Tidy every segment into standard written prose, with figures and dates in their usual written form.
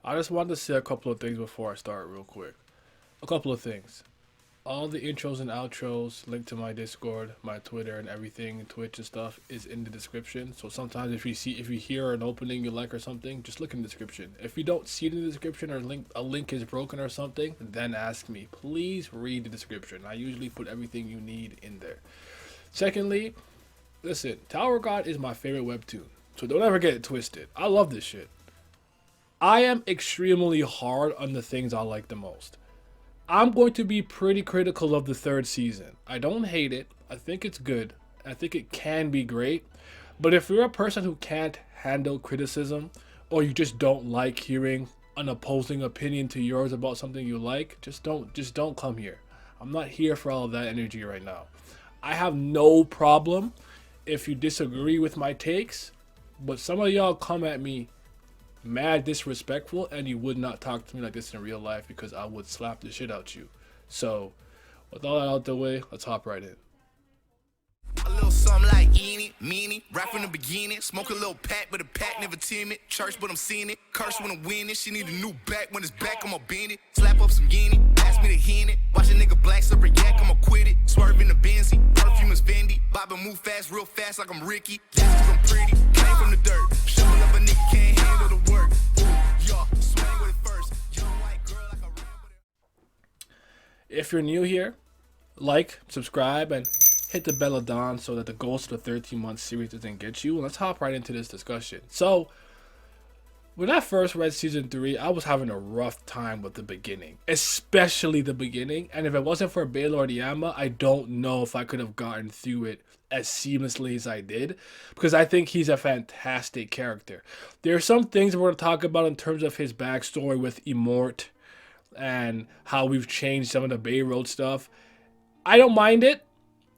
I just wanted to say a couple of things before I start, real quick. A couple of things. All the intros and outros, link to my Discord, my Twitter, and everything, Twitch and stuff, is in the description. So sometimes if you hear an opening you like or something, just look in the description. If you don't see it in the description or a link is broken or something, then ask me. Please read the description. I usually put everything you need in there. Secondly, listen, Tower God is my favorite webtoon, so don't ever get it twisted. I love this shit. I am extremely hard on the things I like the most. I'm going to be pretty critical of the third season. I don't hate it. I think it's good. I think it can be great. But if you're a person who can't handle criticism, or you just don't like hearing an opposing opinion to yours about something you like, just don't come here. I'm not here for all of that energy right now. I have no problem if you disagree with my takes, but some of y'all come at me mad disrespectful, and you would not talk to me like this in real life because I would slap the shit out you. So, with all that out the way, let's hop right in. A little something like eeny, meeny, right from the beginning. Smoke a little pack, but the pack never timid. Church, but I'm seeing it. Curse when I'm winning. She need a new back. When it's back, I'ma bend it. Slap up some guinea. Ask me to hit it. Watch a nigga black super yak, I'ma quit it. Swerve in the Benzie. Perfume is Fendi. Bob and move fast, real fast like I'm Ricky. That's 'cause I'm pretty. Came from the dirt. Showing up a nigga can't handle the work. Ooh, y'all, swing with it first. Young white girl like a ram. If you're new here, like, subscribe, and hit the bell of dawn so that the ghost of the 13-month series doesn't get you. Let's hop right into this discussion. So, when I first read season 3, I was having a rough time with the beginning, especially the beginning. And if it wasn't for Baylord Yama, I don't know if I could have gotten through it as seamlessly as I did, because I think he's a fantastic character. There are some things we're going to talk about in terms of his backstory with Immort and how we've changed some of the Baylord stuff. I don't mind it,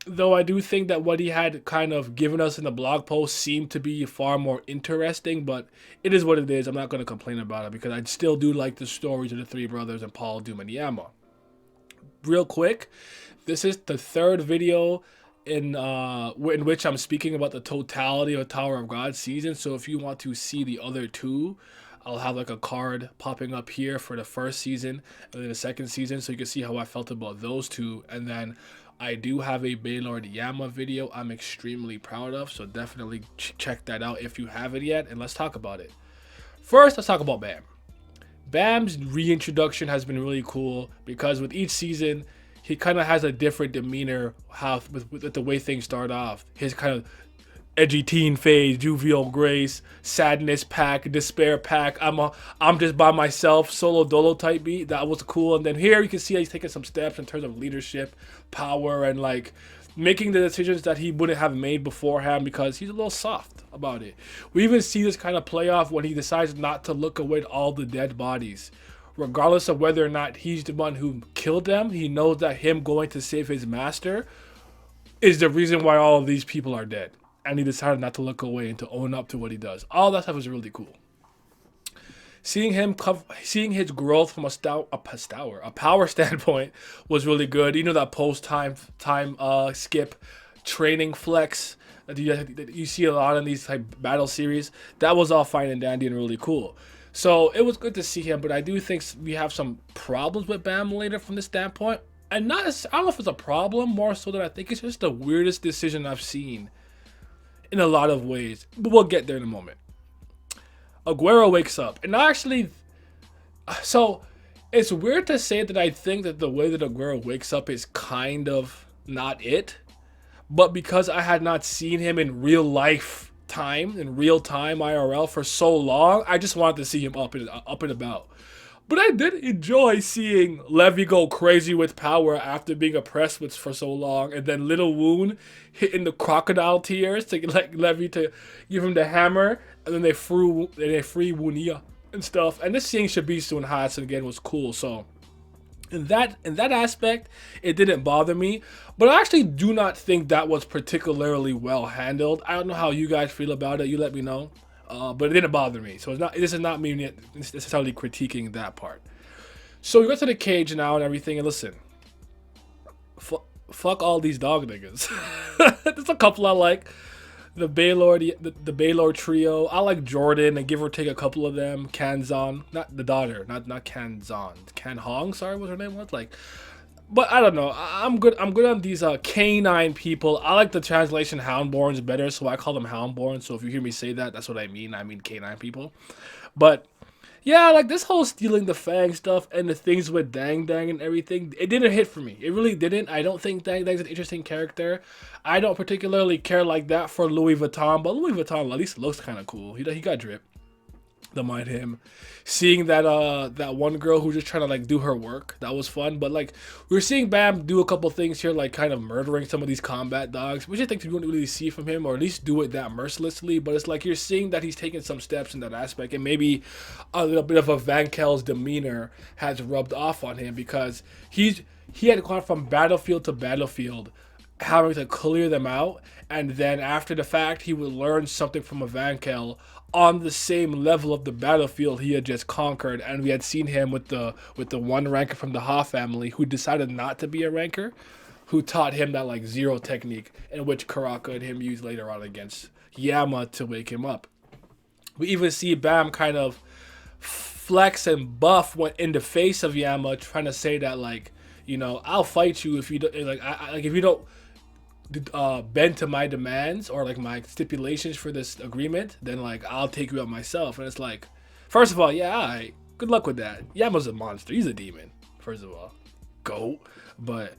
though I do think that what he had kind of given us in the blog post seemed to be far more interesting, but it is what it is. I'm not going to complain about it because I still do like the stories of the three brothers and Paul, Doom, and Yama. Real quick, this is the third video in which I'm speaking about the totality of Tower of God season, so if you want to see the other two, I'll have like a card popping up here for the first season and then the second season, so you can see how I felt about those two. And then I do have a Baylord Yama video I'm extremely proud of, so definitely check that out if you haven't yet, and let's talk about it. First, let's talk about Bam. Bam's reintroduction has been really cool because with each season, he kind of has a different demeanor with the way things start off. His kind of edgy teen phase, jovial grace, sadness pack, despair pack. I'm just by myself, solo dolo type beat. That was cool. And then here you can see he's taking some steps in terms of leadership, power, and like making the decisions that he wouldn't have made beforehand because he's a little soft about it. We even see this kind of play off when he decides not to look away at all the dead bodies. Regardless of whether or not he's the one who killed them, he knows that him going to save his master is the reason why all of these people are dead. And he decided not to look away and to own up to what he does. All that stuff is really cool. Seeing his growth from a power standpoint was really good. You know, that post-time skip training flex that you see a lot in these type battle series. That was all fine and dandy and really cool. So it was good to see him, but I do think we have some problems with Bam later from this standpoint. And I don't know if it's a problem, more so that I think it's just the weirdest decision I've seen in a lot of ways, but we'll get there in a moment. Aguero wakes up, and so it's weird to say that I think that the way that Aguero wakes up is kind of not it, but because I had not seen him in real time IRL for so long, I just wanted to see him up and about. But I did enjoy seeing Levy go crazy with power after being oppressed for so long, and then Little Woon hitting the crocodile tears to like Levy to give him the hammer, and then they free Woonia and stuff. And just seeing Shibisu and Hudson again was cool. So in that aspect, it didn't bother me. But I actually do not think that was particularly well handled. I don't know how you guys feel about it. You let me know. But it didn't bother me. So this is not me necessarily critiquing that part. So we go to the cage now and everything. And listen, fuck all these dog niggas. There's a couple I like. the Baylord, the Baylord trio. I like Jordan and give or take a couple of them. Kanzon, not the daughter, not Kanzon, Kan Hong. Sorry, what her name was like. But I don't know. I'm good. I'm good on these canine people. I like the translation Houndborns better, so I call them Houndborns. So if you hear me say that, that's what I mean. I mean canine people. But yeah, like this whole stealing the Fang stuff and the things with Dang Dang and everything, it didn't hit for me. It really didn't. I don't think Dang Dang's an interesting character. I don't particularly care like that for Louis Vuitton, but Louis Vuitton at least looks kind of cool. He got drip. Don't mind him. Seeing that that one girl who's just trying to like do her work, that was fun. But like we're seeing Bam do a couple things here, like kind of murdering some of these combat dogs, which I think we don't really see from him, or at least do it that mercilessly. But it's like you're seeing that he's taking some steps in that aspect, and maybe a little bit of a Van Kel's demeanor has rubbed off on him because he had gone from battlefield to battlefield, having to clear them out, and then after the fact he would learn something from a Van Kel on the same level of the battlefield he had just conquered. And we had seen him with the one ranker from the Ha family who decided not to be a ranker, who taught him that like zero technique, in which Karaka and him used later on against Yama to wake him up. We even see Bam kind of flex and buff when in the face of Yama, trying to say that like, you know, I'll fight you if you don't like if you don't bend to my demands or like my stipulations for this agreement, then like I'll take you out myself. And it's like, first of all, yeah, alright, good luck with that. Yama's a monster. He's a demon. First of all, go. But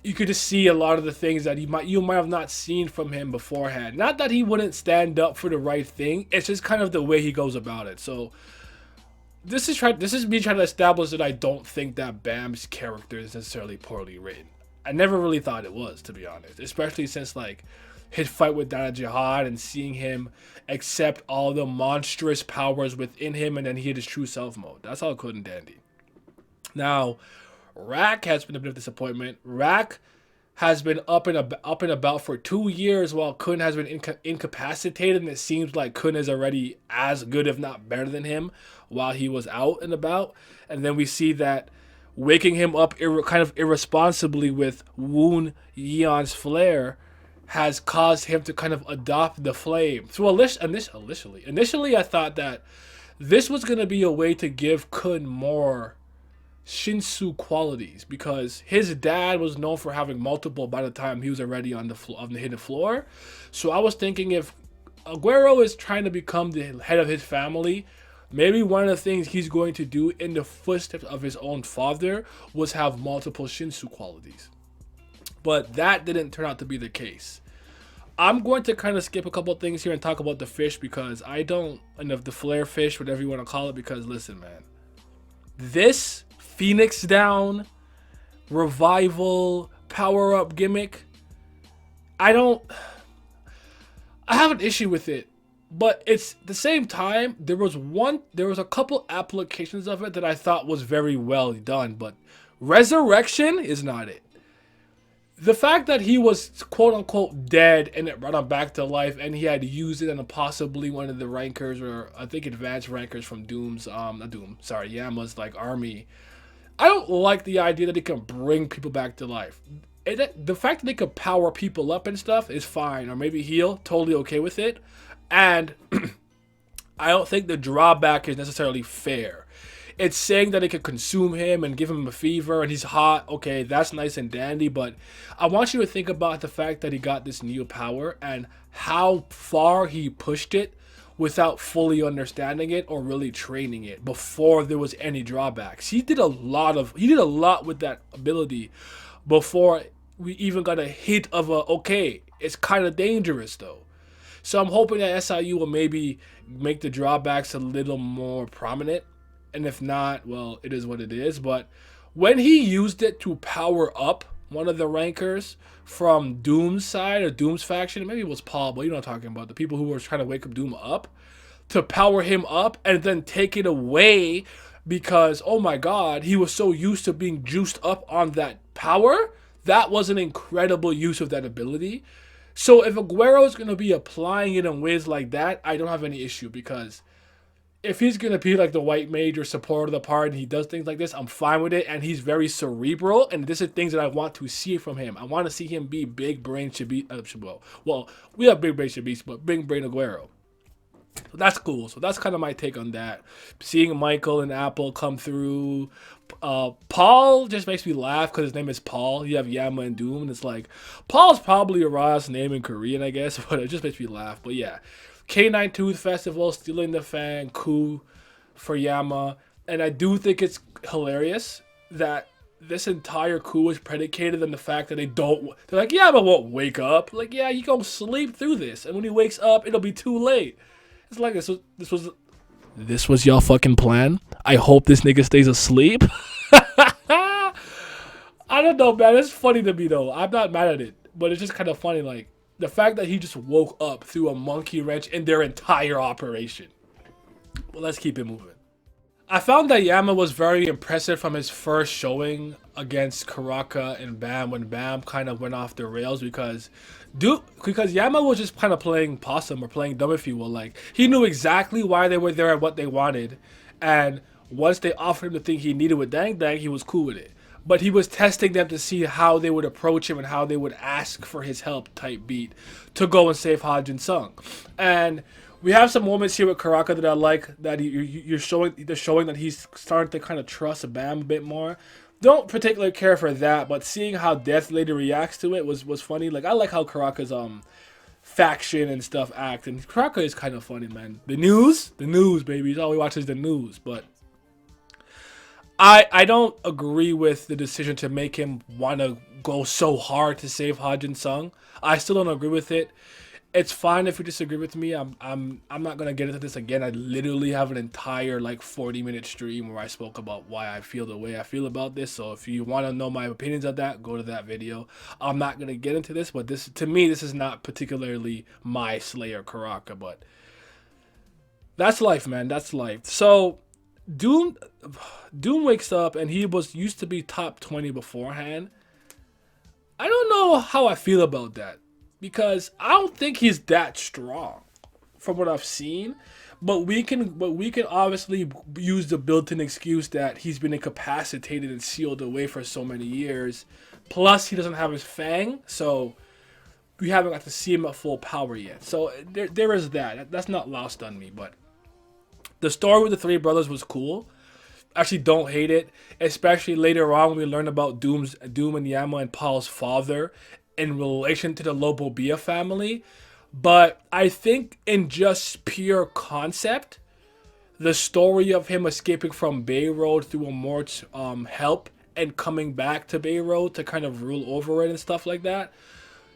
you could just see a lot of the things that you might have not seen from him beforehand. Not that he wouldn't stand up for the right thing. It's just kind of the way he goes about it. So this is me trying to establish that I don't think that Bam's character is necessarily poorly written. I never really thought it was, to be honest, especially since like his fight with Dada Jihad and seeing him accept all the monstrous powers within him, and then he hit his true self mode. That's all good and dandy. Now, Rak has been a bit of disappointment. Rak has been up and about for 2 years while Kun has been incapacitated, and it seems like Kun is already as good, if not better than him, while he was out and about. And then we see that waking him up kind of irresponsibly with Woon Yeon's flare has caused him to kind of adopt the flame. So initially I thought that this was going to be a way to give Kun more Shinsu qualities, because his dad was known for having multiple by the time he was already on the hidden floor. So I was thinking, if Aguero is trying to become the head of his family, maybe one of the things he's going to do in the footsteps of his own father was have multiple Shinsu qualities. But that didn't turn out to be the case. I'm going to kind of skip a couple of things here and talk about the fish, because the flare fish, whatever you want to call it, because listen, man, this Phoenix Down revival power up gimmick, I have an issue with it. But it's the same time, there was a couple applications of it that I thought was very well done, but resurrection is not it. The fact that he was quote unquote dead and it brought him back to life, and he had used it on possibly one of the rankers, or I think advanced rankers from Yama's like army. I don't like the idea that he can bring people back to life. The fact that they could power people up and stuff is fine, or maybe heal, totally okay with it. And I don't think the drawback is necessarily fair. It's saying that it could consume him and give him a fever and he's hot. Okay, that's nice and dandy, but I want you to think about the fact that he got this new power and how far he pushed it without fully understanding it or really training it before there was any drawbacks. He did a lot with that ability before we even got a hint of it's kind of dangerous though. So I'm hoping that SIU will maybe make the drawbacks a little more prominent. And if not, well, it is what it is. But when he used it to power up one of the rankers from Doom's side, or Doom's faction, maybe it was Paul, but you know what I'm talking about, the people who were trying to wake up Doom up, to power him up and then take it away because, oh my god, he was so used to being juiced up on that power, that was an incredible use of that ability. So if Aguero is going to be applying it in ways like that, I don't have any issue, because if he's gonna be like the white mage or support of the party and he does things like this, I'm fine with it. And he's very cerebral, and this is things that I want to see from him. I want to see him be big brain Shabisa. Well, we have big brain Shabisa, but big brain Aguero. So that's cool. So that's kind of my take on that. Seeing Michael and Apple come through. Paul just makes me laugh because his name is Paul. You have Yama and Doom, and it's like, Paul's probably a last name in Korean, I guess, but it just makes me laugh. But yeah, K9 Tooth Festival, stealing the fan, coup for Yama. And I do think it's hilarious that this entire coup is predicated on the fact that they're like, Yama won't wake up. Like, yeah, he gonna sleep through this. And when he wakes up, it'll be too late. It's like this was y'all fucking plan. I hope this nigga stays asleep. I don't know, man. It's funny to me though. I'm not mad at it, but it's just kind of funny, like the fact that he just woke up through a monkey wrench in their entire operation. Well, let's keep it moving. I found that Yama was very impressive from his first showing against Karaka and Bam when Bam kind of went off the rails because Yama was just kind of playing possum or playing dumb, if you will. Like, he knew exactly why they were there and what they wanted, and once they offered him the thing he needed with Dang Dang, he was cool with it. But he was testing them to see how they would approach him and how they would ask for his help type beat to go and save Hwa Jinsung. And we have some moments here with Karaka that I like, that they're showing that he's starting to kind of trust Bam a bit more. Don't particularly care for that, but seeing how Death Lady reacts to it was funny. Like, I like how Karaka's faction and stuff act, and Karaka is kind of funny, man. The news, baby. He's all we watch is the news, but I don't agree with the decision to make him want to go so hard to save Hwa Jinsung. I still don't agree with it. It's fine if you disagree with me. I'm not gonna get into this again. I literally have an entire like 40-minute stream where I spoke about why I feel the way I feel about this. So if you want to know my opinions on that, go to that video. I'm not gonna get into this, but this is not particularly my Slayer Karaka, but that's life, man. That's life. So Doom wakes up and he used to be top 20 beforehand. I don't know how I feel about that, because I don't think he's that strong from what I've seen. But we can obviously use the built-in excuse that he's been incapacitated and sealed away for so many years. Plus, he doesn't have his Fang, so we haven't got to see him at full power yet. So there is that. That's not lost on me. But the story with the three brothers was cool. Actually, don't hate it, especially later on when we learn about Doom and Yama and Paul's father in relation to the Lobobia family. But I think in just pure concept, the story of him escaping from Baylord through Amort's help and coming back to Baylord to kind of rule over it and stuff like that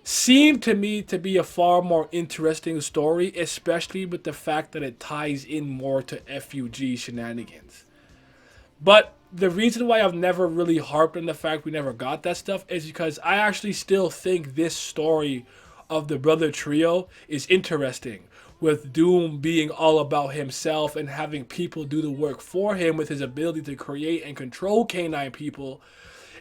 seemed to me to be a far more interesting story, especially with the fact that it ties in more to FUG shenanigans. But the reason why I've never really harped on the fact we never got that stuff is because I actually still think this story of the brother trio is interesting, with Doom being all about himself and having people do the work for him with his ability to create and control K9 people,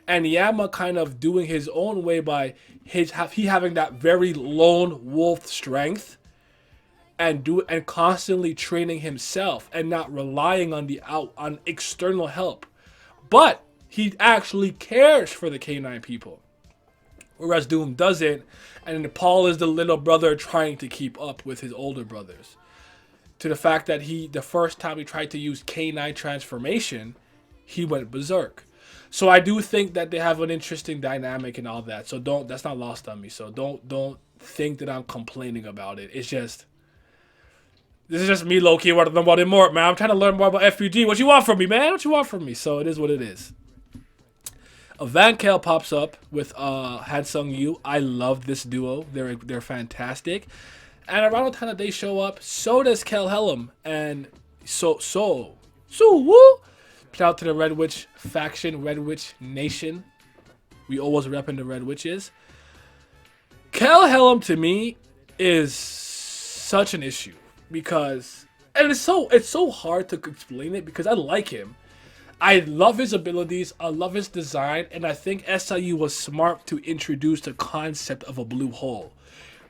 and Yama kind of doing his own way by he having that very lone wolf strength and constantly training himself and not relying on external help. But he actually cares for the K9 people, whereas Doom doesn't, and Paul is the little brother trying to keep up with his older brothers. To the fact that the first time he tried to use K9 transformation, he went berserk. So I do think that they have an interesting dynamic and all that. So that's not lost on me. So don't think that I'm complaining about it. It's just, this is just me low-key wanting to learn about Immort, man. I'm trying to learn more about FUG. What you want from me, man? What you want from me? So it is what it is. Van Kel pops up with Hansung Yu. I love this duo. They're fantastic. And around the time that they show up, so does Kel Helm. And so woo! Shout out to the Red Witch faction, Red Witch Nation. We always repping the Red Witches. Kel Helm to me is such an issue because, and it's so hard to explain it because I like him. I love his abilities, I love his design, and I think SIU was smart to introduce the concept of a blue hole.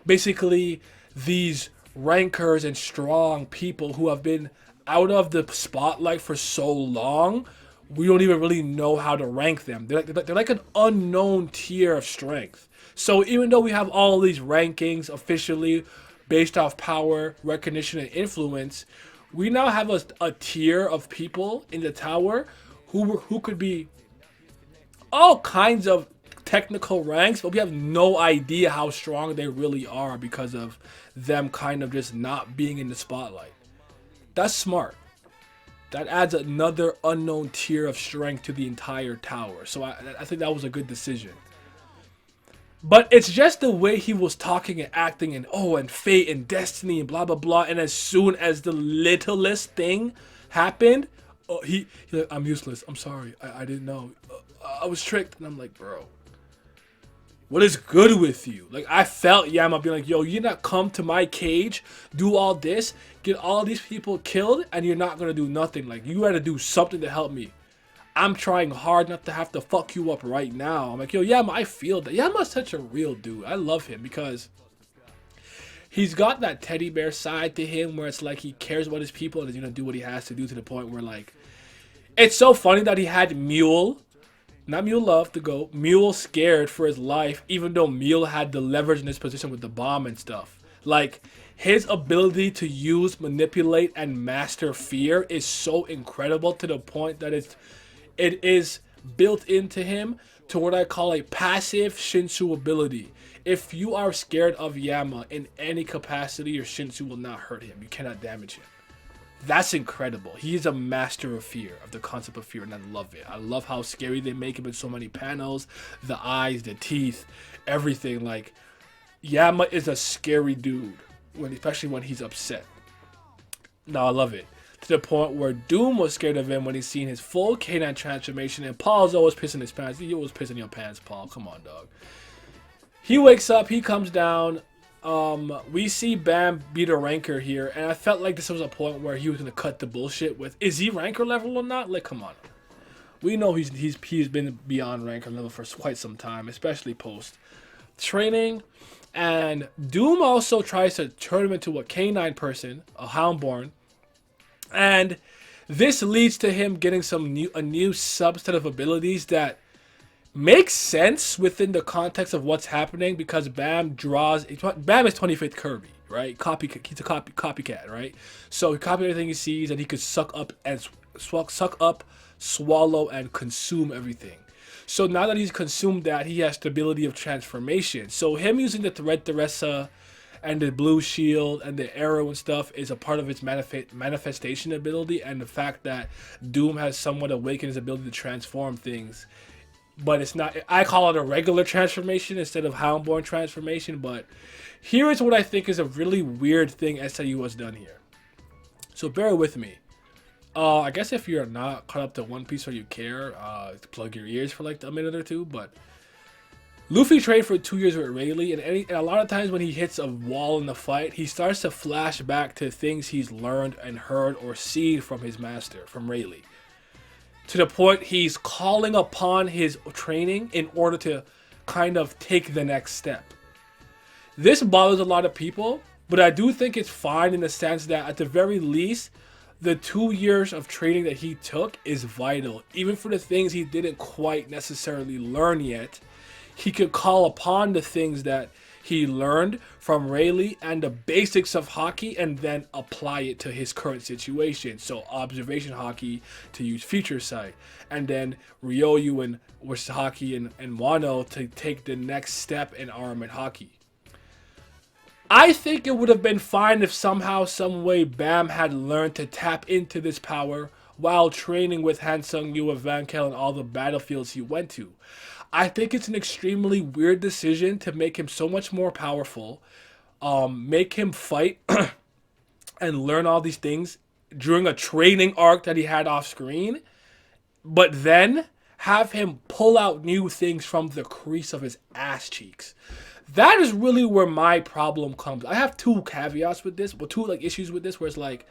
Basically, these rankers and strong people who have been out of the spotlight for so long, we don't even really know how to rank them. They're like an unknown tier of strength. So even though we have all these rankings officially based off power, recognition, and influence, we now have a tier of people in the tower who could be all kinds of technical ranks, but we have no idea how strong they really are because of them kind of just not being in the spotlight. That's smart. That adds another unknown tier of strength to the entire tower. So I think that was a good decision. But it's just the way he was talking and acting and fate and destiny and blah, blah, blah. And as soon as the littlest thing happened, he's like, I'm useless. I'm sorry. I didn't know. I was tricked. And I'm like, bro, what is good with you? Like, I felt Yama being like, yo, you not come to my cage, do all this, get all these people killed, and you're not going to do nothing. Like, you got to do something to help me. I'm trying hard not to have to fuck you up right now. I'm like, yo, Yama, I feel that. Yama's such a real dude. I love him because he's got that teddy bear side to him where it's like he cares about his people and he's going to do what he has to do, to the point where, like, it's so funny that he had Mule, not Mule Love, to go, Mule scared for his life, even though Mule had the leverage in his position with the bomb and stuff. Like, his ability to use, manipulate, and master fear is so incredible, to the point that it is built into him to what I call a passive Shinsu ability. If you are scared of Yama in any capacity, your Shinsu will not hurt him. You cannot damage him. That's incredible. He is a master of fear, of the concept of fear, and I love it. I love how scary they make him in so many panels. The eyes, the teeth, everything. Like, Yama is a scary dude, especially when he's upset. No, I love it. To the point where Doom was scared of him when he's seen his full canine transformation, and Paul's always pissing his pants. You always pissing your pants, Paul. Come on, dog. He wakes up, he comes down. We see Bam beat a ranker here, and I felt like this was a point where he was gonna cut the bullshit with, is he ranker level or not? Like, come on. We know he's been beyond ranker level for quite some time, especially post training. And Doom also tries to turn him into a canine person, a Houndborn. And this leads to him getting a new subset of abilities that makes sense within the context of what's happening, because Bam is 25th Kirby, right? He's a copycat, right? So he copies everything he sees, and he could suck up, swallow, and consume everything. So now that he's consumed that, he has the ability of transformation. So him using the Red Theresa and the blue shield and the arrow and stuff is a part of his manifestation ability, and the fact that Doom has somewhat awakened his ability to transform things. But it's not, I call it a regular transformation instead of Houndborn transformation. But here is what I think is a really weird thing SIU has done here. So bear with me. I guess if you're not caught up to One Piece or you care, plug your ears for like a minute or two. But Luffy trained for 2 years with Rayleigh, and a lot of times when he hits a wall in the fight, he starts to flash back to things he's learned and heard or seen from his master, from Rayleigh. To the point he's calling upon his training in order to kind of take the next step. This bothers a lot of people, but I do think it's fine in the sense that at the very least, the 2 years of training that he took is vital. Even for the things he didn't quite necessarily learn yet, he could call upon the things that he learned from Rayleigh and the basics of hockey, and then apply it to his current situation. So observation hockey to use future sight, and then Ryoyu and Haki and Wano to take the next step in armored hockey. I think it would have been fine if somehow, some way, Bam had learned to tap into this power while training with Hansung, Yu, Vankel, and all the battlefields he went to. I think it's an extremely weird decision to make him so much more powerful, make him fight and learn all these things during a training arc that he had off screen, but then have him pull out new things from the crease of his ass cheeks. That is really where my problem comes. I have two caveats with this, two issues with this, where it's like,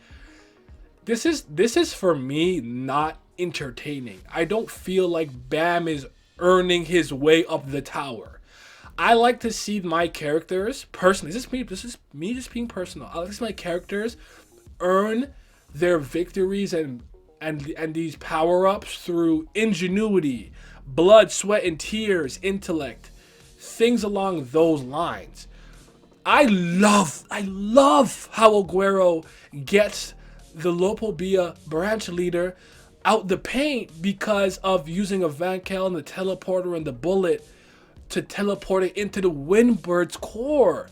this is for me not entertaining. I don't feel like Bam is earning his way up the tower. I like to see my characters personally. This is me just being personal. I like to see my characters earn their victories and these power-ups through ingenuity, blood, sweat, and tears, intellect, things along those lines. I love how Aguero gets the Lopobia branch leader out the paint because of using a Van Kel and the teleporter and the bullet to teleport it into the Windbird's core.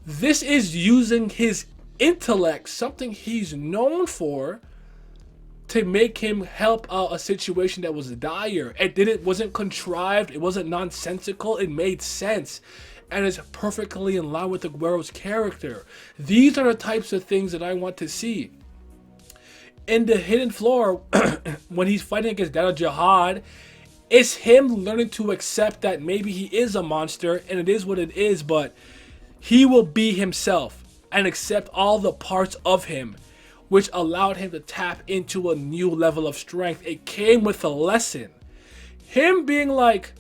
This is using his intellect, something he's known for, to make him help out a situation that was dire. It wasn't contrived, it wasn't nonsensical, it made sense. And it's perfectly in line with Aguero's character. These are the types of things that I want to see. In the hidden floor, when he's fighting against Dada Jihad, it's him learning to accept that maybe he is a monster and it is what it is, but he will be himself and accept all the parts of him, which allowed him to tap into a new level of strength. It came with a lesson. Him being like,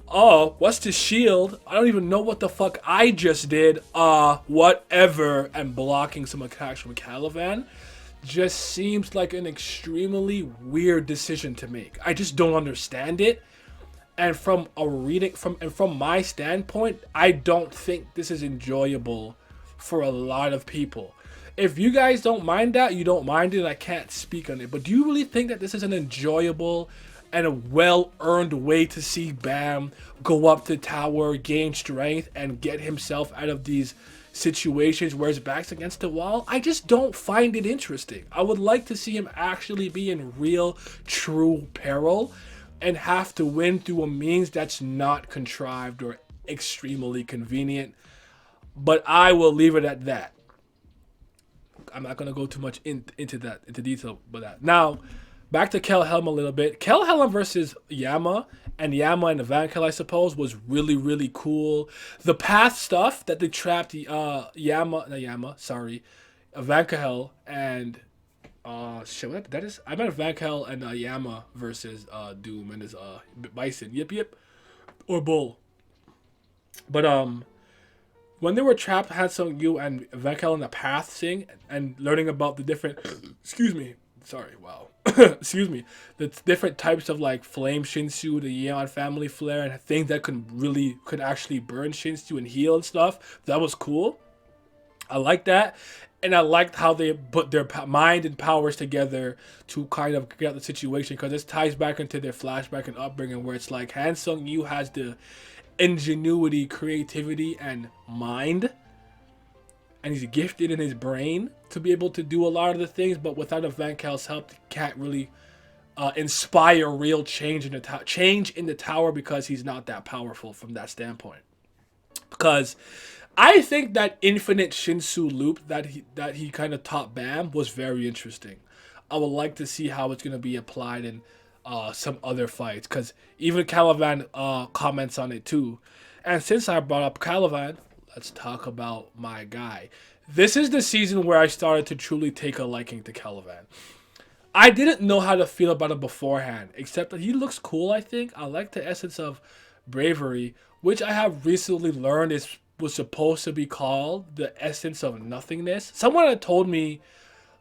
oh, what's the shield? I don't even know what the fuck I just did. Whatever. And blocking some attacks from Kallavan just seems like an extremely weird decision to make. I just don't understand it. And from my standpoint, I don't think this is enjoyable for a lot of people. If you guys don't mind that, you don't mind it, I can't speak on it. But do you really think that this is an enjoyable and a well-earned way to see Bam go up the tower, gain strength, and get himself out of these situations where his back's against the wall? I just don't find it interesting. I would like to see him actually be in real, true peril and have to win through a means that's not contrived or extremely convenient. But I will leave it at that. I'm not going to go too much into detail with that. Now, back to Kel Helm a little bit. Kel Helm versus Yama and the Van Kel, I suppose, was really, really cool. The path stuff that they trapped Van Kel and shit, that is, I meant Van Kel and Yama versus Doom and his Bison. Yip. Or Bull. But when they were trapped, Hansung Yu and Van Kel in the path thing and learning about the different the different types of like flame Shinsu, the Yeon family flare, and things that could actually burn Shinsu and heal and stuff. That was cool. I like that. And I liked how they put their mind and powers together to kind of get out the situation, because this ties back into their flashback and upbringing, where it's like Hansung Yu has the ingenuity, creativity, and mind, and he's gifted in his brain to be able to do a lot of the things, but without a Van Kel's help, he can't really inspire real change in the tower because he's not that powerful from that standpoint. Because I think that infinite Shinsu loop that he kind of taught Bam was very interesting. I would like to see how it's going to be applied in some other fights, because even Kallavan comments on it too. And since I brought up Kallavan, let's talk about my guy. This is the season where I started to truly take a liking to Kallavan. I didn't know how to feel about him beforehand, except that he looks cool, I think. I like the essence of bravery, which I have recently learned was supposed to be called the essence of nothingness. Someone had told me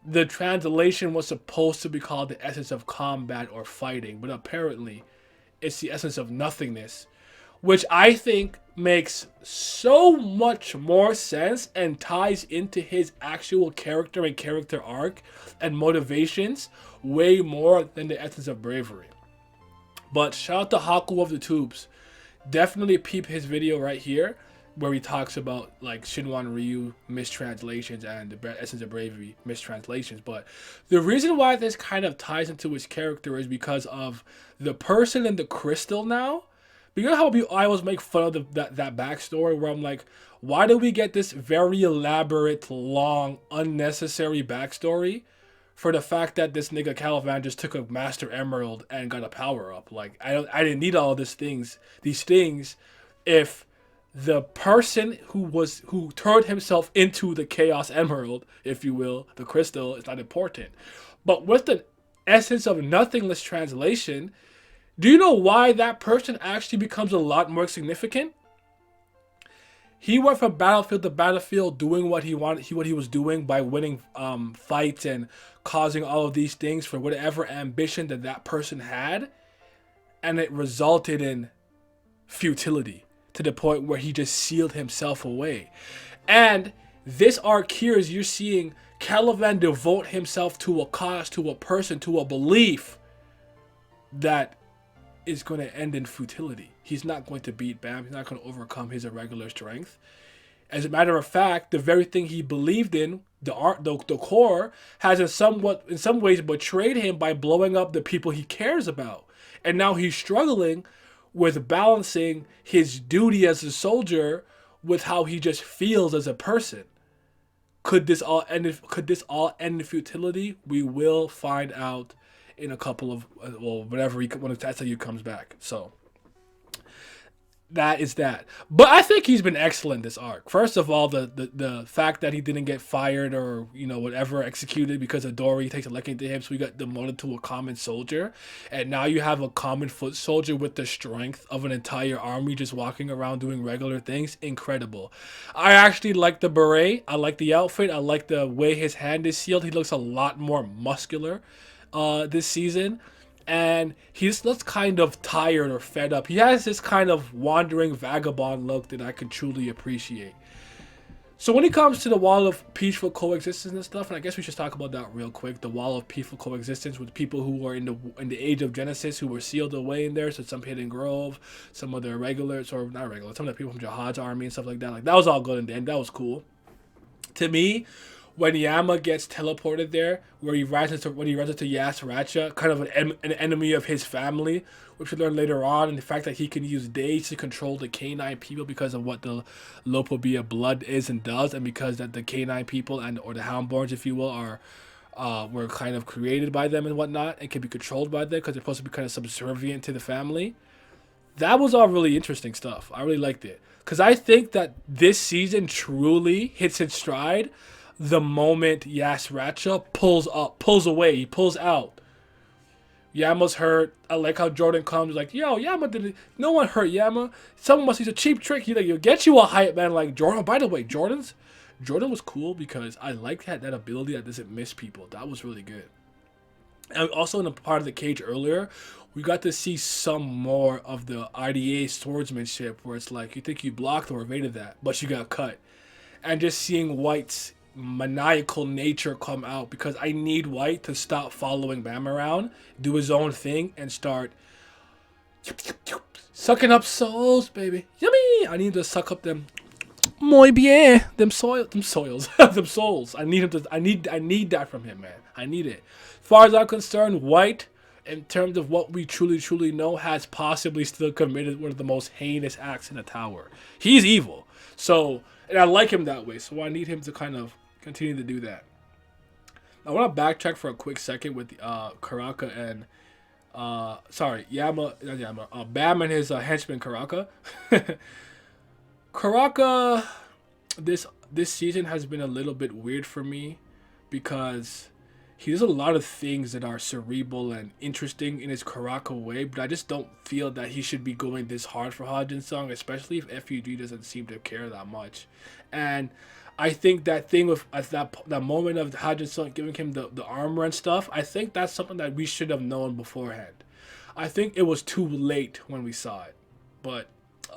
the translation was supposed to be called the essence of combat or fighting, but apparently it's the essence of nothingness, which I think makes so much more sense and ties into his actual character and character arc and motivations way more than the essence of bravery. But shout out to Haku of the Tubes. Definitely peep his video right here, where he talks about like Shinwan Ryu mistranslations and the essence of bravery mistranslations. But the reason why this kind of ties into his character is because of the person in the crystal now. Because how I always make fun of that backstory, where I'm like, why do we get this very elaborate, long, unnecessary backstory for the fact that this nigga Kallavan just took a Master Emerald and got a power up? Like, I didn't need all these things if the person who turned himself into the Chaos Emerald, if you will, the crystal, is not important. But with the essence of nothingness translation, do you know why that person actually becomes a lot more significant? He went from battlefield to battlefield, doing what he wanted, what he was doing by winning fights and causing all of these things for whatever ambition that that person had, and it resulted in futility to the point where he just sealed himself away. And this arc here is you're seeing Kallavan devote himself to a cause, to a person, to a belief that is going to end in futility. He's not going to beat Bam. He's not going to overcome his irregular strength. As a matter of fact, the very thing he believed in, the core, has in some ways betrayed him by blowing up the people he cares about. And now he's struggling with balancing his duty as a soldier with how he just feels as a person. Could this all end in futility? We will find out in a couple of whenever when Tatsuya comes back. So that is that. But I think he's been excellent this arc. First of all, the fact that he didn't get fired or whatever executed because of Dory takes a liking to him, so he got demoted to a common soldier, and now you have a common foot soldier with the strength of an entire army just walking around doing regular things. Incredible. I actually like the beret. I like the outfit. I like the way his hand is sealed. He looks a lot more muscular this season. And he just looks kind of tired or fed up. He has this kind of wandering vagabond look that I can truly appreciate. So when it comes to the wall of peaceful coexistence and stuff, and I guess we should talk about that real quick. The wall of peaceful coexistence with people who were in the age of Genesis who were sealed away in there. So some Hidden Grove, some of the regulars, or not regulars, some of the people from Jihad's army and stuff like that. Like that was all good in the end. That was cool. To me, when Yama gets teleported there, when he runs into Yas Ratcha, kind of an enemy of his family, which we learn later on, and the fact that he can use days to control the canine people because of what the Lopobia blood is and does, and because that the canine people or the Houndborns, if you will, were kind of created by them and whatnot, and can be controlled by them because they're supposed to be kind of subservient to the family. That was all really interesting stuff. I really liked it because I think that this season truly hits its stride the moment Yas Ratcha pulls away, he pulls out. Yama's hurt. I like how Jordan comes like, yo, Yama didn't. No one hurt Yama. Someone must use a cheap trick. He's like, you'll get you a hype man like Jordan. By the way, Jordan was cool because I like that ability that doesn't miss people. That was really good. And also in the part of the cage earlier, we got to see some more of the IDA swordsmanship where it's like you think you blocked or evaded that, but you got cut. And just seeing White's maniacal nature come out because I need White to stop following Bam around, do his own thing, and start sucking up souls, baby. Yummy! I need to suck up them muy bien, them souls. Them souls. I need him to. I need that from him, man. I need it. As far as I'm concerned, White, in terms of what we truly know, has possibly still committed one of the most heinous acts in the tower. He's evil. So, and I like him that way. So I need him to kind of continue to do that. I want to backtrack for a quick second with Karaka and Bam and his henchman Karaka. Karaka, this season has been a little bit weird for me because he does a lot of things that are cerebral and interesting in his Karaka way, but I just don't feel that he should be going this hard for Hwa Jinsung, especially if FUG doesn't seem to care that much. And I think that thing with at that moment of Hwa Jinsung giving him the armor and stuff, I think that's something that we should have known beforehand. I think it was too late when we saw it. But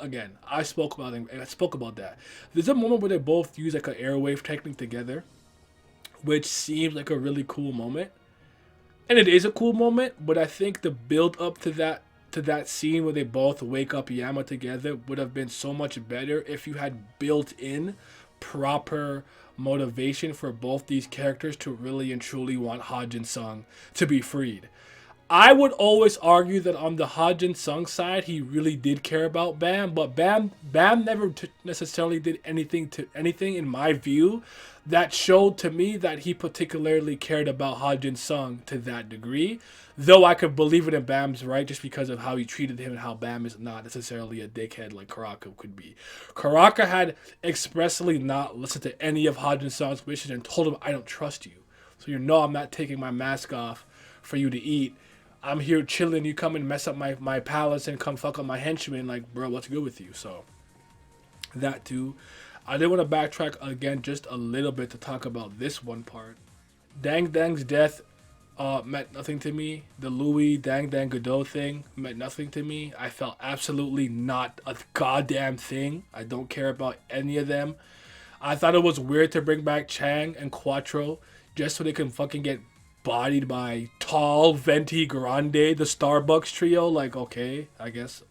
again, I spoke about that. There's a moment where they both use like an airwave technique together, which seems like a really cool moment. And it is a cool moment, but I think the build up to that scene where they both wake up Yama together would have been so much better if you had built in proper motivation for both these characters to really and truly want Hwa Jinsung to be freed. I would always argue that on the Hwa Jinsung side, he really did care about Bam, but Bam never necessarily did anything in my view that showed to me that he particularly cared about Hwa Jinsung to that degree. Though I could believe it in Bam's right just because of how he treated him and how Bam is not necessarily a dickhead like Karaka could be. Karaka had expressly not listened to any of Hwa Jinsung's wishes and told him, I don't trust you. So you know I'm not taking my mask off for you to eat. I'm here chilling. You come and mess up my palace and come fuck up my henchmen. Like, bro, what's good with you? So That too. I did want to backtrack again just a little bit to talk about this one part. Dang Dang's death meant nothing to me. The Louis Dang Dang Godot thing meant nothing to me. I felt absolutely not a goddamn thing. I don't care about any of them. I thought it was weird to bring back Chang and Quattro just so they can fucking get bodied by Tall, Venti, Grande, the Starbucks trio. Like, okay, I guess.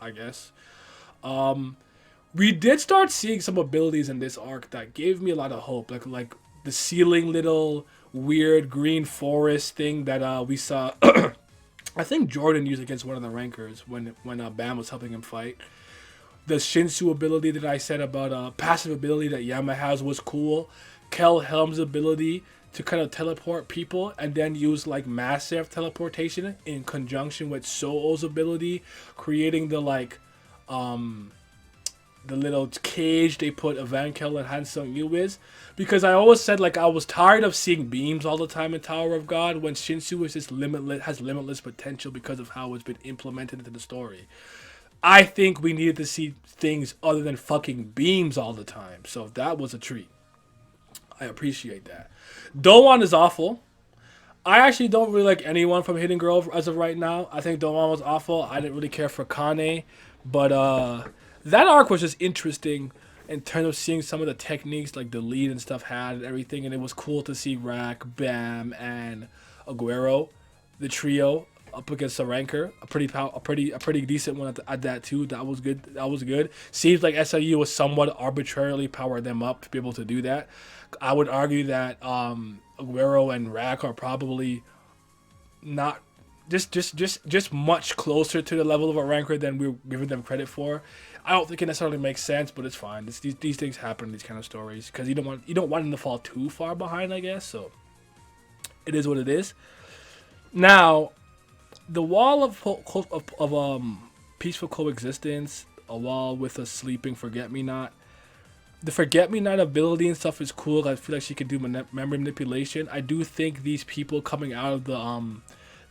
We did start seeing some abilities in this arc that gave me a lot of hope. Like the ceiling little weird green forest thing that we saw. I think Jordan used against one of the rankers when Bam was helping him fight. The Shinsu ability that I said about passive ability that Yama has was cool. Kel Helm's ability to kind of teleport people and then use like massive teleportation in conjunction with Soo's ability, creating the the little cage they put Evankel and Hansung Yu is. Because I always said like I was tired of seeing beams all the time in Tower of God when Shinsu is just has limitless potential because of how it's been implemented into the story. I think we needed to see things other than fucking beams all the time. So that was a treat. I appreciate that. Doan is awful. I actually don't really like anyone from Hidden Grove as of right now. I think Doan was awful. I didn't really care for Kane. But that arc was just interesting in terms of seeing some of the techniques like the lead and stuff had and everything. And it was cool to see Rak, Bam, and Aguero, the trio, up against a ranker, a pretty decent one at that too. That was good. Seems like SIU was somewhat arbitrarily powered them up to be able to do that. I would argue that Aguero and Rak are probably not just much closer to the level of a ranker than we're giving them credit for. I don't think it necessarily makes sense, but it's fine. These things happen in these kind of stories because you don't want them to fall too far behind, I guess. So it is what it is. Now, the wall of peaceful coexistence, a wall with a sleeping forget-me-not. The forget-me-not ability and stuff is cool. I feel like she can do memory manipulation. I do think these people coming out of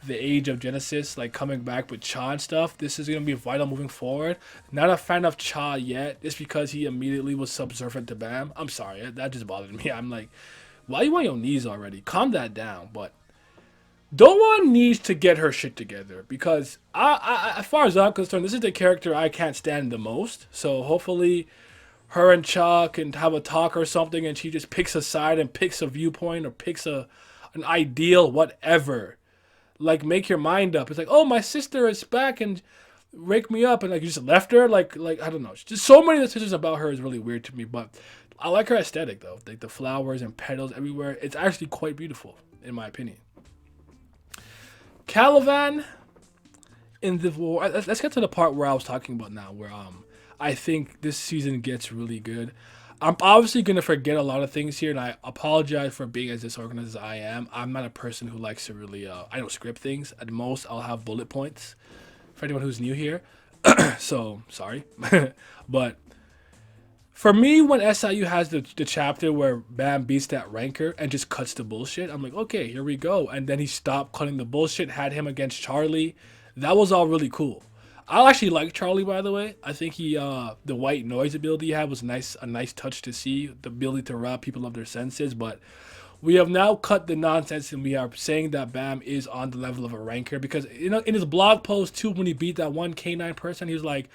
the age of Genesis, like coming back with Cha and stuff, this is going to be vital moving forward. Not a fan of Cha yet, just because he immediately was subservient to Bam. I'm sorry, that just bothered me. I'm like, why are you on your knees already? Calm that down. But Doan needs to get her shit together because, as far as I'm concerned, this is the character I can't stand the most. So hopefully her and Cha can have a talk or something and she just picks a side and picks a viewpoint or picks an ideal, whatever. Like, make your mind up. It's like, oh, my sister is back and wake me up, and like you just left her. Like I don't know. Just so many decisions about her is really weird to me. But I like her aesthetic though. Like the flowers and petals everywhere. It's actually quite beautiful, in my opinion. Kallavan in the war. Let's get to the part where I was talking about now, where I think this season gets really good. I'm obviously going to forget a lot of things here, and I apologize for being as disorganized as I am. I'm not a person who likes to really, I don't script things. At most, I'll have bullet points for anyone who's new here. So, sorry. But for me, when SIU has the chapter where Bam beats that ranker and just cuts the bullshit, I'm like, okay, here we go. And then he stopped cutting the bullshit, had him against Charlie. That was all really cool. I actually like Charlie, by the way. I think he, the white noise ability he had was a nice touch to see. The ability to rob people of their senses. But we have now cut the nonsense and we are saying that Bam is on the level of a ranker. Because, you know, in his blog post, too, when he beat that one K9 person, he was like,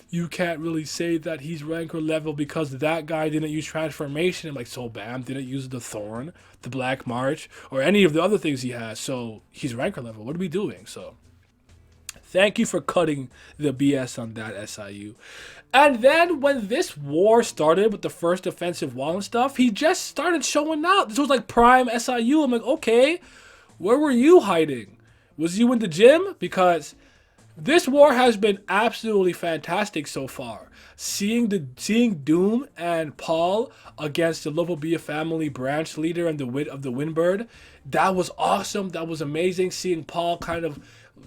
you can't really say that he's ranker level because that guy didn't use transformation. I'm like, so Bam didn't use the Thorn, the Black March, or any of the other things he has. So he's ranker level. What are we doing? So thank you for cutting the BS on that, SIU. And then when this war started with the first defensive wall and stuff, he just started showing out. This was like prime SIU. I'm like, okay, where were you hiding? Was you in the gym? Because this war has been absolutely fantastic so far. Seeing Doom and Paul against the Lopobia family branch leader and the wit of the Windbird, that was awesome. That was amazing. Seeing Paul kind of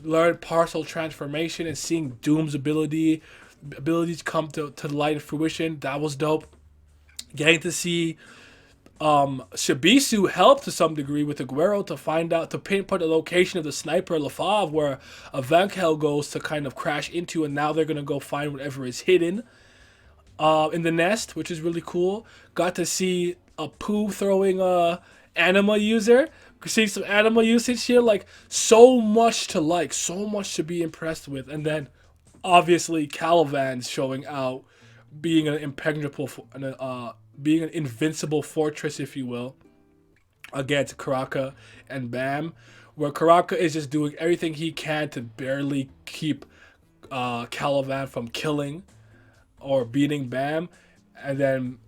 learn partial transformation and seeing Doom's abilities come to light and fruition, that was dope. Getting to see Shibisu help to some degree with Aguero to pinpoint the location of the sniper Lafave where Evankel goes to kind of crash into, and now they're going to go find whatever is hidden. in the nest, which is really cool. Got to see a poo throwing anima user. See some anima usage here, like so much to like, so much to be impressed with, and then obviously Kallavan's showing out, being an impregnable, being an invincible fortress, if you will, against Karaka and Bam, where Karaka is just doing everything he can to barely keep Kallavan from killing or beating Bam, and then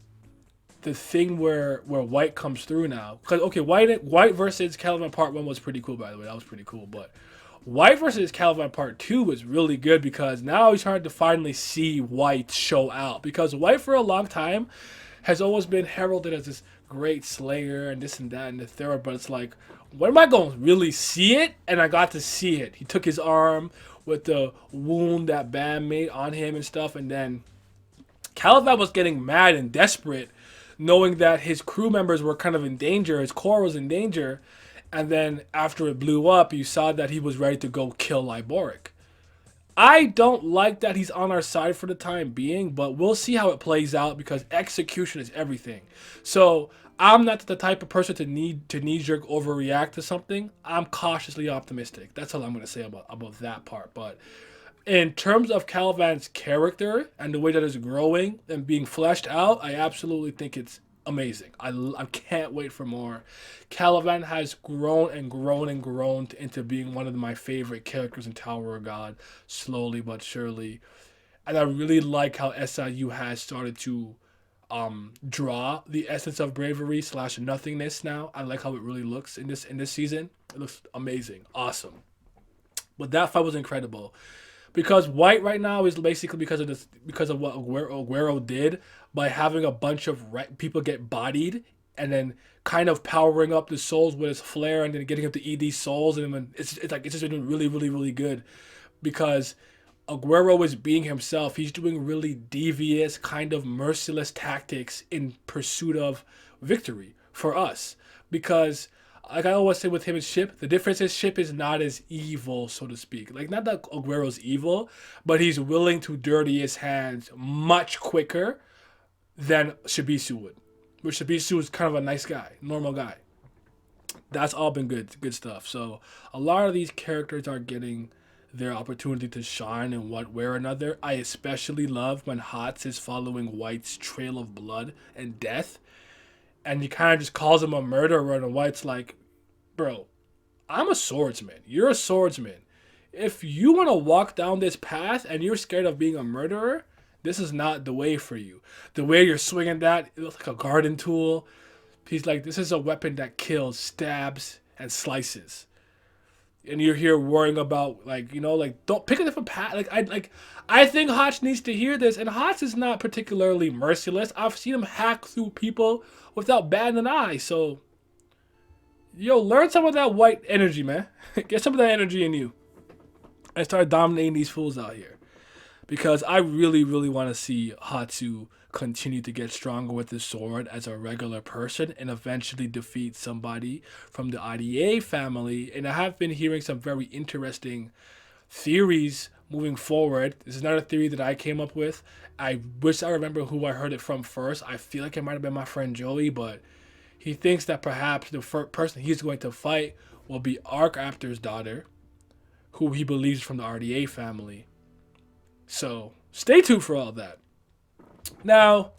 the thing where White comes through now, because okay, White versus Kallavan Part 1 was pretty cool, by the way. That was pretty cool, but White versus Kallavan Part 2 was really good because now he's trying to finally see White show out, because White for a long time has always been heralded as this great slayer and this and that and the third, but it's like, when am I going to really see it? And I got to see it. He took his arm with the wound that Bam made on him and stuff, and then Kallavan was getting mad and desperate, knowing that his crew members were kind of in danger, his core was in danger, and then after it blew up, you saw that he was ready to go kill Liboric. I don't like that he's on our side for the time being, but we'll see how it plays out because execution is everything. So I'm not the type of person to knee-jerk overreact to something. I'm cautiously optimistic. That's all I'm going to say about that part. But in terms of Kallavan's character and the way that it's growing and being fleshed out, I absolutely think it's amazing. I can't wait for more. Kallavan has grown and grown and grown into being one of my favorite characters in Tower of God, slowly but surely. And I really like how SIU has started to draw the essence of bravery / nothingness now. I like how it really looks in this season. It looks amazing, awesome. But that fight was incredible. Because White right now is basically because of what Aguero did by having a bunch of people get bodied and then kind of powering up the souls with his flare and then getting up to ED souls, and it's just been really, really, really good because Aguero is being himself. He's doing really devious, kind of merciless tactics in pursuit of victory for us. Because like I always say with him and Ship, the difference is Ship is not as evil, so to speak. Like, not that Aguero's evil, but he's willing to dirty his hands much quicker than Shibisu would. Which Shibisu is kind of a nice guy, normal guy. That's all been good stuff. So a lot of these characters are getting their opportunity to shine in one way or another. I especially love when Hots is following White's trail of blood and death, and he kind of just calls him a murderer, and White's like, bro, I'm a swordsman. You're a swordsman. If you want to walk down this path and you're scared of being a murderer, this is not the way for you. The way you're swinging that, it looks like a garden tool. He's like, this is a weapon that kills, stabs, and slices. And you're here worrying about, like, you know, like, don't pick a different path. I think Hotch needs to hear this, and Hotch is not particularly merciless. I've seen him hack through people without batting an eye. So, yo, learn some of that White energy, man. Get some of that energy in you, and start dominating these fools out here. Because I really, really want to see Hatsu continue to get stronger with his sword as a regular person and eventually defeat somebody from the IDA family. And I have been hearing some very interesting theories moving forward. This is not a theory that I came up with. I wish I remember who I heard it from first. I feel like it might have been my friend Joey, but he thinks that perhaps the first person he's going to fight will be Arc Raptor's daughter, who he believes from the RDA family. So stay tuned for all that. Now,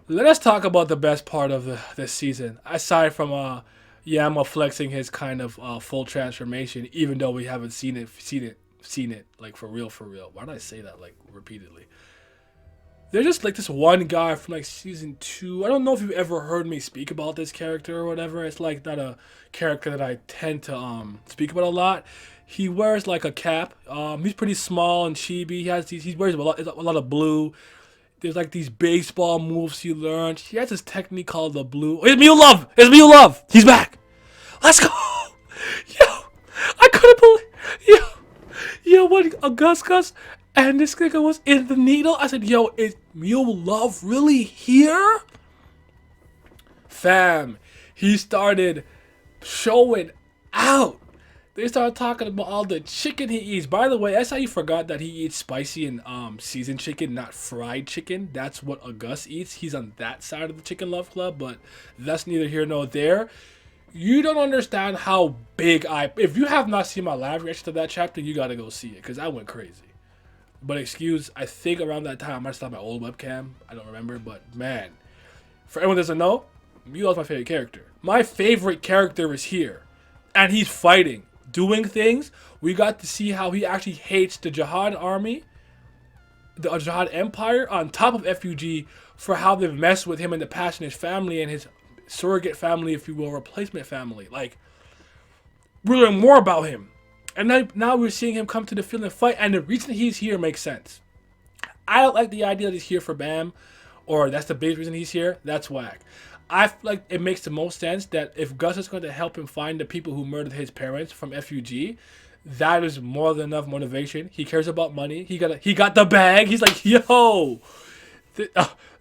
let us talk about the best part of this season. Aside from Yama flexing his kind of full transformation, even though we haven't seen it like for real. Why did I say that like repeatedly? They're just like this one guy from like season 2. I don't know if you've ever heard me speak about this character or whatever. It's like not a character that I tend to speak about a lot. He wears like a cap. He's pretty small and chibi. He wears a lot of blue. There's like these baseball moves he learned. He has this technique called the blue. It's Mule Love. It's Mule Love. He's back. Let's go. Yo, I couldn't believe. Yo, what a Gus. And this nigga was in the needle. I said, yo, is Mule Love really here? Fam, he started showing out. They started talking about all the chicken he eats. By the way, that's how you forgot that he eats spicy and seasoned chicken, not fried chicken. That's what August eats. He's on that side of the Chicken Love Club, but that's neither here nor there. You don't understand how big if you have not seen my live reaction to that chapter, you gotta go see it, because I went crazy. But I think around that time, I might stop my old webcam. I don't remember, but man, for anyone that doesn't know, Mule is my favorite character. My favorite character is here, and he's fighting, doing things. We got to see how he actually hates the Jihad army, the Jihad Empire, on top of FUG, for how they've messed with him in the past and his family and his surrogate family, if you will, replacement family. Like, we're learning more about him. And now we're seeing him come to the field and fight, and the reason he's here makes sense. I don't like the idea that he's here for Bam, or that's the big reason he's here. That's whack. I feel like it makes the most sense that if Gus is going to help him find the people who murdered his parents from FUG, that is more than enough motivation. He cares about money. He got the bag. He's like, yo,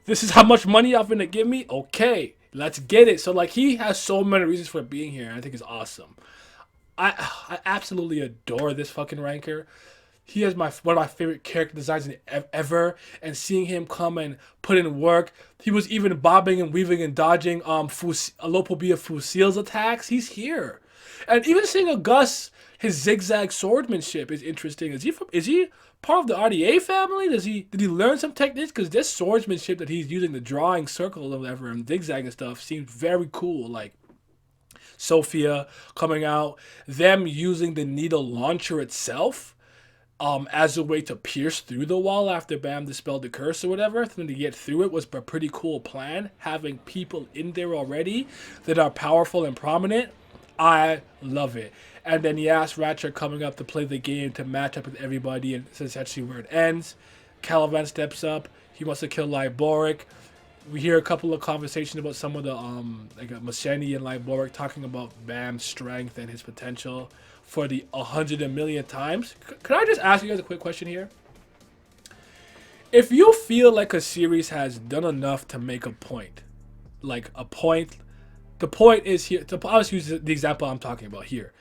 this is how much money y'all finna give me? Okay, let's get it. So, like, he has so many reasons for being here, and I think it's awesome. I absolutely adore this fucking ranker. He has one of my favorite character designs ever, and seeing him come and put in work. He was even bobbing and weaving and dodging Lopobia Fusil's attacks. He's here. And even seeing his zigzag swordsmanship is interesting. Is he part of the RDA family? Did he learn some techniques? Because this swordsmanship that he's using, the drawing circles or whatever and zigzag and stuff, seems very cool. Like Sophia coming out, them using the needle launcher itself as a way to pierce through the wall after Bam dispelled the curse or whatever. For them to get through it was a pretty cool plan. Having people in there already that are powerful and prominent, I love it. And then Ratchet coming up to play the game to match up with everybody, and this is actually where it ends. Kallavan steps up. He wants to kill Liboric. We hear a couple of conversations about some of the like Masheni and Liboric talking about Bam's strength and his potential for the 100 million times. Could I just ask you guys a quick question here? If you feel like a series has done enough to make a point, the point is here. I'll just use the example I'm talking about here.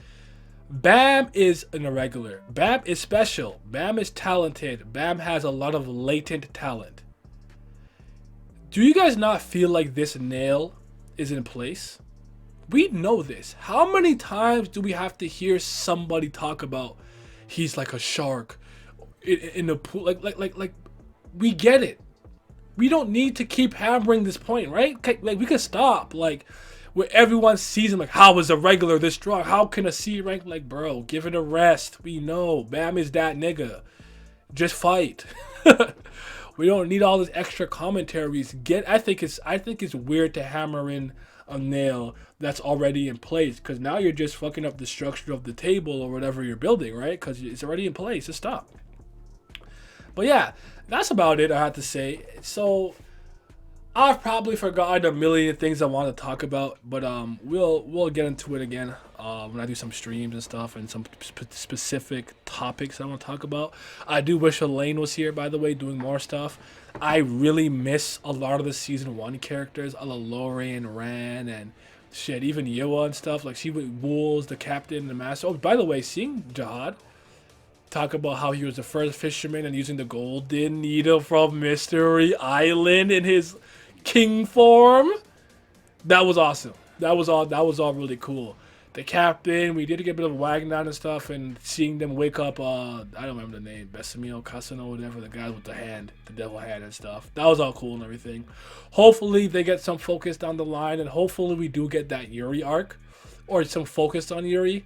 Bam is an irregular. Bam is special. Bam is talented. Bam has a lot of latent talent. Do you guys not feel like this nail is in place? We know this. How many times do we have to hear somebody talk about he's like a shark in the pool? Like we get it. We don't need to keep hammering this point, right? Like, we can stop. Like, where everyone sees him, like, how is a regular this strong? How can a C rank? Like, bro, give it a rest. We know Bam is that nigga. Just fight. We don't need all this extra commentaries. I think it's weird to hammer in a nail that's already in place, because now you're just fucking up the structure of the table or whatever you're building, right? Because it's already in place. Just stop. But yeah, that's about it, I have to say. So I've probably forgotten a million things I want to talk about, but we'll get into it again when I do some streams and stuff and some specific topics I want to talk about. I do wish Elaine was here, by the way, doing more stuff. I really miss a lot of the season 1 characters, a la Lorian, Ran, and shit, even Yoa and stuff. Like, she was Wolves, the captain, the master. Oh, by the way, seeing Jihad talk about how he was the first fisherman and using the golden needle from Mystery Island in his king form, that was awesome. That was all really cool. The captain, we did get a bit of wagging down and stuff, and seeing them wake up, I don't remember the name, Besamil, Casano, whatever, the guys with the hand, the devil hand and stuff. That was all cool and everything. Hopefully they get some focus down the line, and hopefully we do get that Yuri arc, or some focus on Yuri,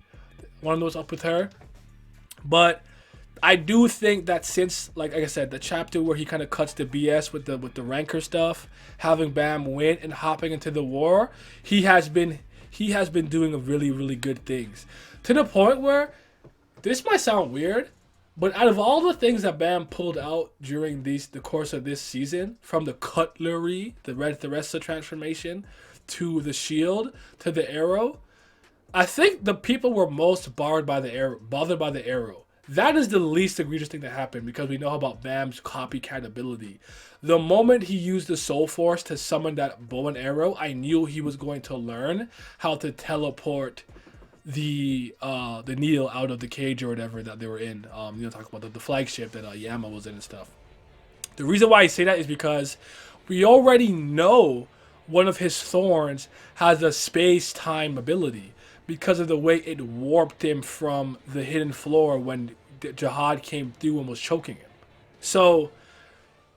one of those up with her. But I do think that since, like I said, the chapter where he kind of cuts the BS with the ranker stuff, having Bam win and hopping into the war, he has been doing really, really good things. To the point where, this might sound weird, but out of all the things that Bam pulled out during the course of this season, from the cutlery, the Resta transformation, to the shield, to the arrow, I think the people were most bothered by the arrow. That is the least egregious thing that happened, because we know about Bam's copycat ability. The moment he used the Soul Force to summon that bow and arrow, I knew he was going to learn how to teleport the needle out of the cage or whatever that they were in. Talk about the flagship that Yama was in and stuff. The reason why I say that is because we already know one of his thorns has a space-time ability because of the way it warped him from the hidden floor when Jihad came through and was choking him. So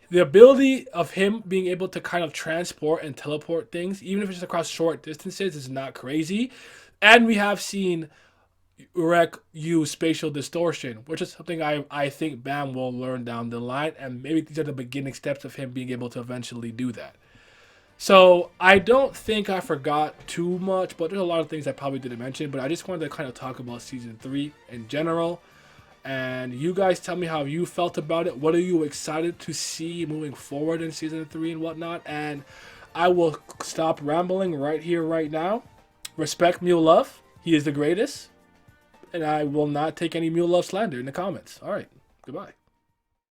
the ability of him being able to kind of transport and teleport things, even if it's across short distances, is not crazy. And we have seen Urek use spatial distortion, which is something I think Bam will learn down the line. And maybe these are the beginning steps of him being able to eventually do that. So I don't think I forgot too much, but there's a lot of things I probably didn't mention. But I just wanted to kind of talk about Season 3 in general. And you guys tell me how you felt about it. What are you excited to see moving forward in Season 3 and whatnot? And I will stop rambling right here, right now. Respect Mule Love. He is the greatest. And I will not take any Mule Love slander in the comments. All right. Goodbye.